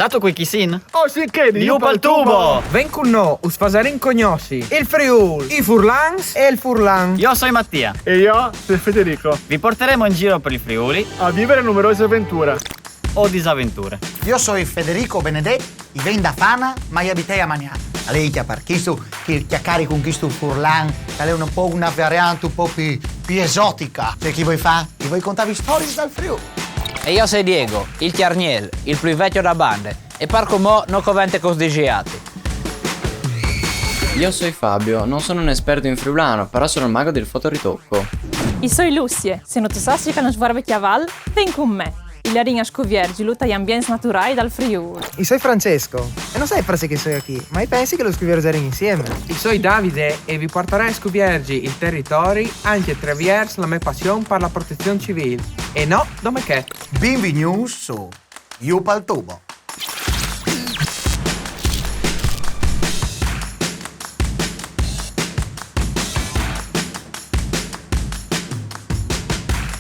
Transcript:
Stato qui chi sin? Oh sì che Io pal tubo! Ven con no, us fasarin cognosci il Friul, i Furlans e il Furlan. Io sono Mattia. E io sono Federico. Vi porteremo in giro per il Friuli A vivere numerose avventure. o disavventure. Io sono Federico Benedetto, i ven da Fana, ma io abitei a Magnano. Lei per questo che chiacchiare con questo Furlan, che è un po' una variante un po' più esotica. Cioè chi vuoi fa? Chi vuoi contarvi storie dal Friuli? E io sei Diego, il Chiarniel, il più vecchio da bande. E parco mo non covente cosdigiati. Io sono Fabio, non sono un esperto in friulano, però sono il mago del fotoritocco. Io sono Lucie, se non tu sai che non svarve chiaval, ven con me. Il ringa scoviergi lutta gli ambienti naturali dal Friuli. Io sono Francesco e non sai perché che sono qui, ma pensi che lo scriveremo insieme? Io sono Davide e vi porterò a scoprirgi il territorio anche attraverso la mia passione per la protezione civile. E no, dove che? Bimbi News su Io pal tubo.